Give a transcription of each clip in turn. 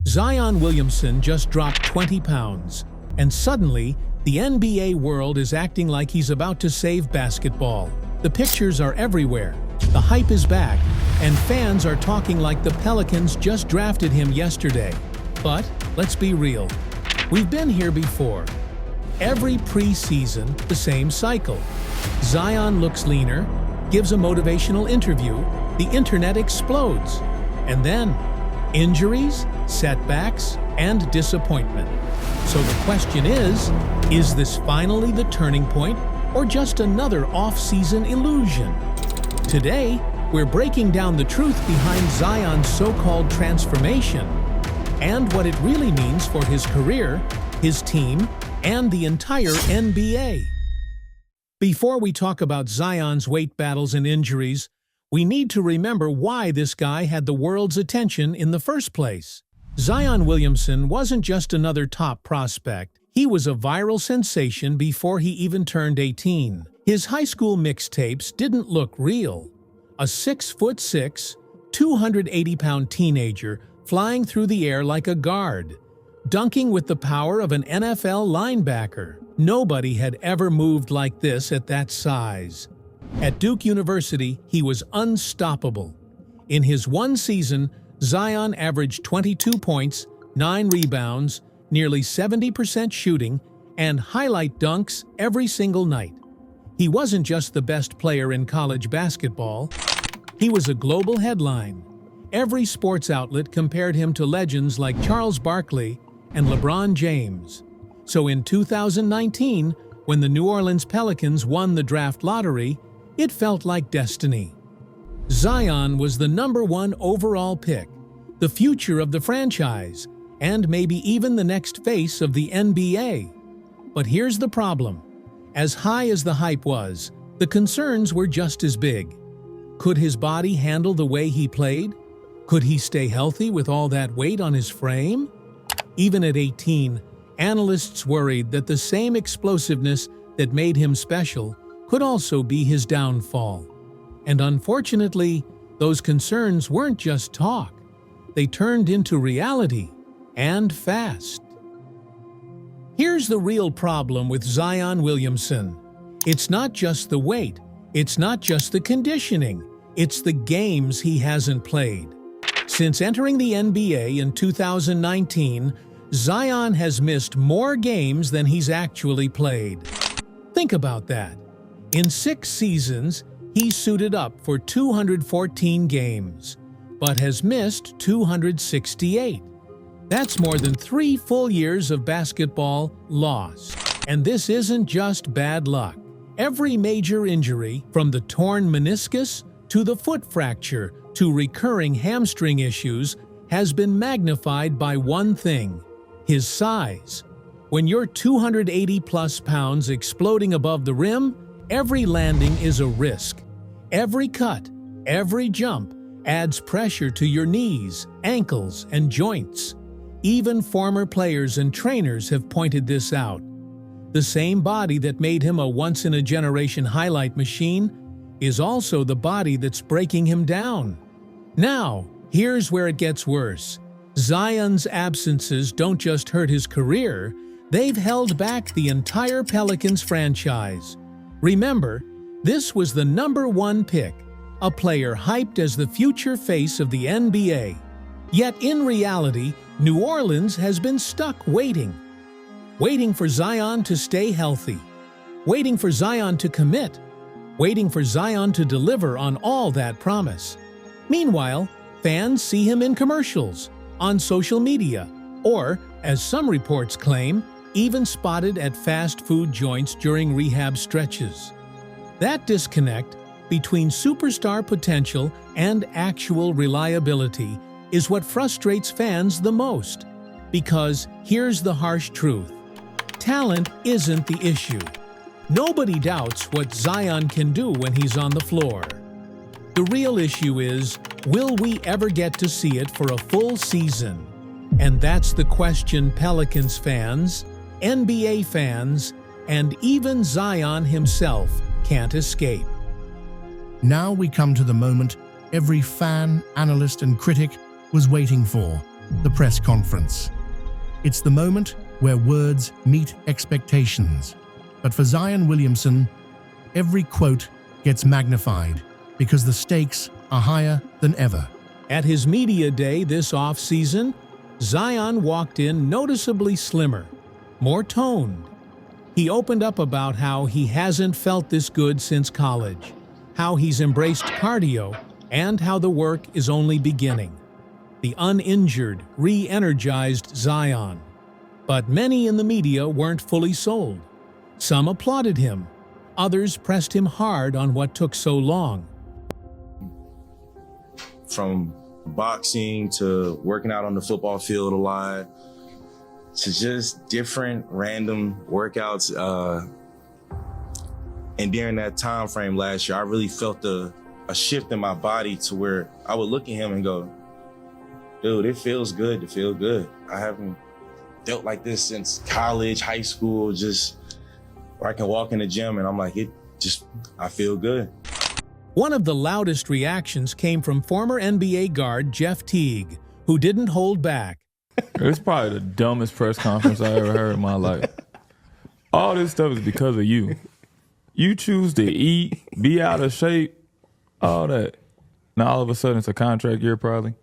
Zion Williamson just dropped 20 pounds, and suddenly, the NBA world is acting like he's about to save basketball. The pictures are everywhere, the hype is back, and fans are talking like the Pelicans just drafted him yesterday. But let's be real, we've been here before. Every preseason, the same cycle. Zion looks leaner, gives a motivational interview, the internet explodes. And then, injuries, setbacks, and disappointment. So the question is this finally the turning point or just another off-season illusion? Today, we're breaking down the truth behind Zion's so-called transformation and what it really means for his career, his team, and the entire NBA. Before we talk about Zion's weight battles and injuries, we need to remember why this guy had the world's attention in the first place. Zion Williamson wasn't just another top prospect. He was a viral sensation before he even turned 18. His high school mixtapes didn't look real. A 6'6", 280-pound teenager flying through the air like a guard, dunking with the power of an NFL linebacker. Nobody had ever moved like this at that size. At Duke University, he was unstoppable. In his one season, Zion averaged 22 points, 9 rebounds, nearly 70% shooting, and highlight dunks every single night. He wasn't just the best player in college basketball. He was a global headline. Every sports outlet compared him to legends like Charles Barkley and LeBron James. So in 2019, when the New Orleans Pelicans won the draft lottery, it felt like destiny. Zion was the #1 overall pick, the future of the franchise, and maybe even the next face of the NBA. But here's the problem. As high as the hype was, the concerns were just as big. Could his body handle the way he played? Could he stay healthy with all that weight on his frame? Even at 18, analysts worried that the same explosiveness that made him special could also be his downfall. And unfortunately, those concerns weren't just talk. They turned into reality, and fast. Here's the real problem with Zion Williamson. It's not just the weight, it's not just the conditioning, it's the games he hasn't played. Since entering the NBA in 2019, Zion has missed more games than he's actually played. Think about that. In 6 seasons, he suited up for 214 games, but has missed 268. That's more than 3 full years of basketball lost. And this isn't just bad luck. Every major injury, from the torn meniscus to the foot fracture to recurring hamstring issues, has been magnified by one thing: his size. When you're 280-plus pounds exploding above the rim, every landing is a risk. Every cut, every jump adds pressure to your knees, ankles, and joints. Even former players and trainers have pointed this out. The same body that made him a once-in-a-generation highlight machine is also the body that's breaking him down. Now, here's where it gets worse. Zion's absences don't just hurt his career, they've held back the entire Pelicans franchise. Remember, this was the #1 pick, a player hyped as the future face of the NBA. Yet in reality, New Orleans has been stuck waiting for Zion to stay healthy, waiting for Zion to commit, waiting for Zion to deliver on all that promise. Meanwhile, fans see him in commercials, on social media, or, as some reports claim, even spotted at fast food joints during rehab stretches. That disconnect between superstar potential and actual reliability is what frustrates fans the most. Because here's the harsh truth: talent isn't the issue. Nobody doubts what Zion can do when he's on the floor. The real issue is, will we ever get to see it for a full season? And that's the question Pelicans fans, NBA fans, and even Zion himself can't escape. Now we come to the moment every fan, analyst, and critic was waiting for. the press conference. It's the moment where words meet expectations. But for Zion Williamson, every quote gets magnified because the stakes are higher than ever. At his media day this off-season, Zion walked in noticeably slimmer, more toned. He opened up about how he hasn't felt this good since college, how he's embraced cardio, and how the work is only beginning. The uninjured, re-energized Zion. But many in the media weren't fully sold. Some applauded him. Others pressed him hard on what took so long. From boxing to working out on the football field a lot, to just different random workouts. And during that time frame last year, I really felt a shift in my body to where I would look at him and go, dude, it feels good to feel good. I haven't felt like this since college, high school, just where I can walk in the gym and I'm like, I feel good. One of the loudest reactions came from former NBA guard Jeff Teague, who didn't hold back. It's probably the dumbest press conference I ever heard in my life. All this stuff is because of you. You choose to eat, be out of shape, all that. Now all of a sudden it's a contract year probably,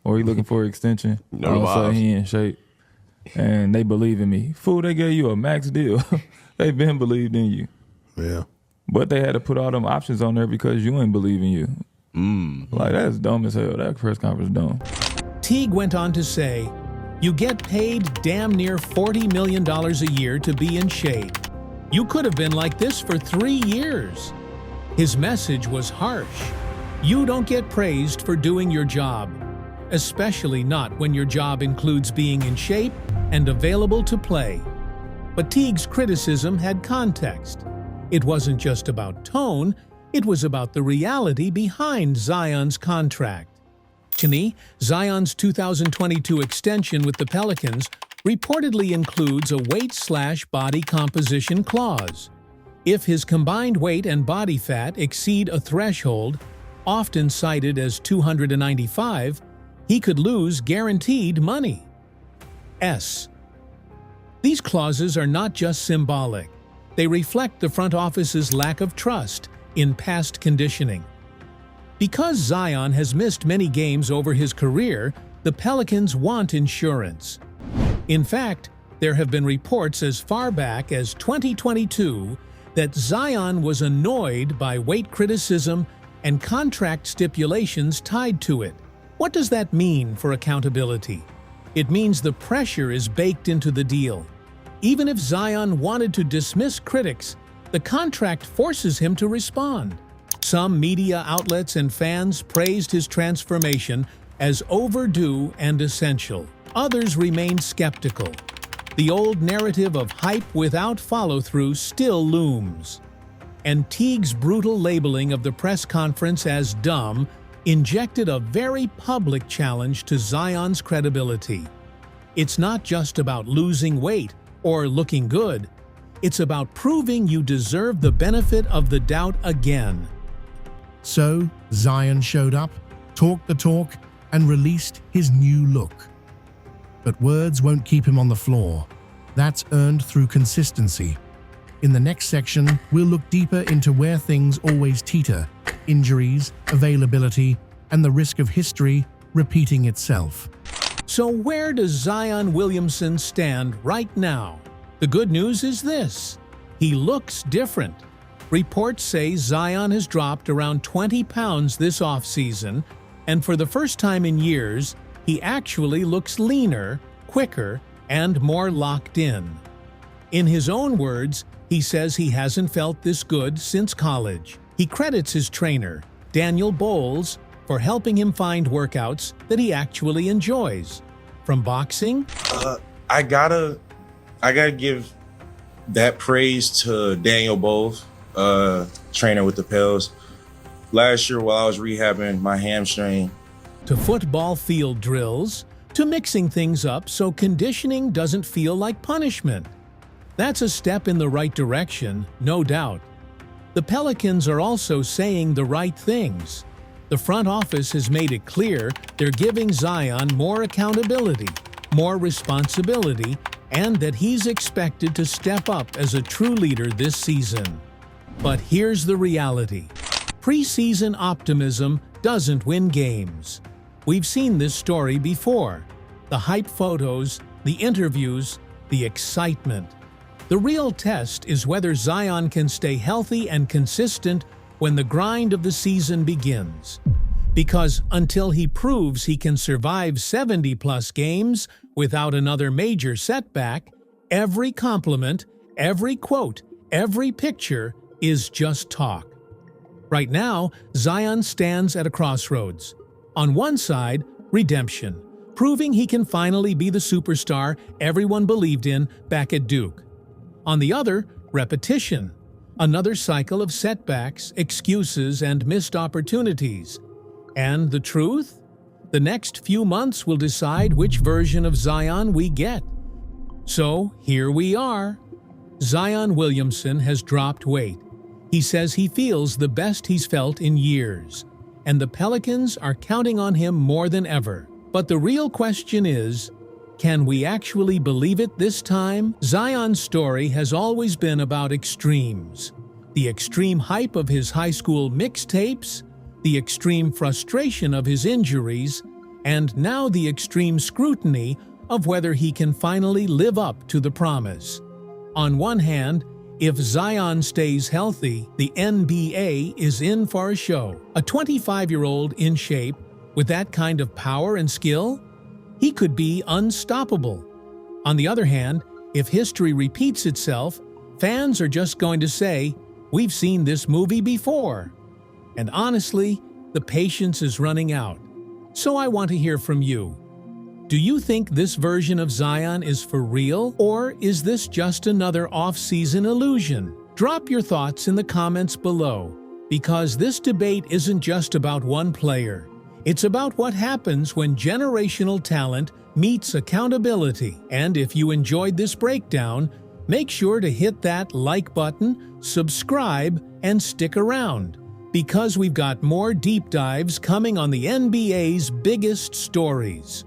or you looking for an extension. No, all of a sudden he in shape. And they believe in me. Fool, they gave you a max deal. They've been believed in you. Yeah. But they had to put all them options on there because you ain't believe in you. Like, that's dumb as hell. That press conference dumb. Teague went on to say, "You get paid damn near $40 million a year to be in shape. You could have been like this for 3 years." His message was harsh. You don't get praised for doing your job, especially not when your job includes being in shape and available to play. But Teague's criticism had context. It wasn't just about tone, it was about the reality behind Zion's contract. Zion's 2022 extension with the Pelicans reportedly includes a weight/body composition clause. If his combined weight and body fat exceed a threshold, often cited as 295, he could lose guaranteed money. These clauses are not just symbolic. They reflect the front office's lack of trust in past conditioning. Because Zion has missed many games over his career, the Pelicans want insurance. In fact, there have been reports as far back as 2022 that Zion was annoyed by weight criticism and contract stipulations tied to it. What does that mean for accountability? It means the pressure is baked into the deal. Even if Zion wanted to dismiss critics, the contract forces him to respond. Some media outlets and fans praised his transformation as overdue and essential. Others remained skeptical. The old narrative of hype without follow-through still looms. And Teague's brutal labeling of the press conference as dumb injected a very public challenge to Zion's credibility. It's not just about losing weight or looking good. It's about proving you deserve the benefit of the doubt again. So, Zion showed up, talked the talk, and released his new look. But words won't keep him on the floor. That's earned through consistency. In the next section, we'll look deeper into where things always teeter: injuries, availability, and the risk of history repeating itself. So where does Zion Williamson stand right now? The good news is this: he looks different. Reports say Zion has dropped around 20 pounds this offseason, and for the first time in years, he actually looks leaner, quicker, and more locked in. In his own words, he says he hasn't felt this good since college. He credits his trainer, Daniel Bowles, for helping him find workouts that he actually enjoys. From boxing, I gotta give that praise to Daniel Bowles, trainer with the Pels. Last year while I was rehabbing my hamstring, to football field drills, to mixing things up so conditioning doesn't feel like punishment. That's a step in the right direction, no doubt. The Pelicans are also saying the right things. The front office has made it clear they're giving Zion more accountability, more responsibility, and that he's expected to step up as a true leader this season. But here's the reality. Preseason optimism doesn't win games. We've seen this story before. The hype photos, the interviews, the excitement. The real test is whether Zion can stay healthy and consistent when the grind of the season begins. Because until he proves he can survive 70-plus games without another major setback, every compliment, every quote, every picture is just talk. Right now, Zion stands at a crossroads. On one side, redemption, proving he can finally be the superstar everyone believed in back at Duke. On the other, repetition, another cycle of setbacks, excuses, and missed opportunities. And the truth? The next few months will decide which version of Zion we get. So here we are. Zion Williamson has dropped weight. He says he feels the best he's felt in years, and the Pelicans are counting on him more than ever. But the real question is, can we actually believe it this time? Zion's story has always been about extremes. The extreme hype of his high school mixtapes, the extreme frustration of his injuries, and now the extreme scrutiny of whether he can finally live up to the promise. On one hand, if Zion stays healthy, the NBA is in for a show. A 25-year-old in shape, with that kind of power and skill, he could be unstoppable. On the other hand, if history repeats itself, fans are just going to say, "We've seen this movie before." And honestly, the patience is running out. So I want to hear from you. Do you think this version of Zion is for real, or is this just another off-season illusion? Drop your thoughts in the comments below, because this debate isn't just about one player. It's about what happens when generational talent meets accountability. And if you enjoyed this breakdown, make sure to hit that like button, subscribe, and stick around, because we've got more deep dives coming on the NBA's biggest stories.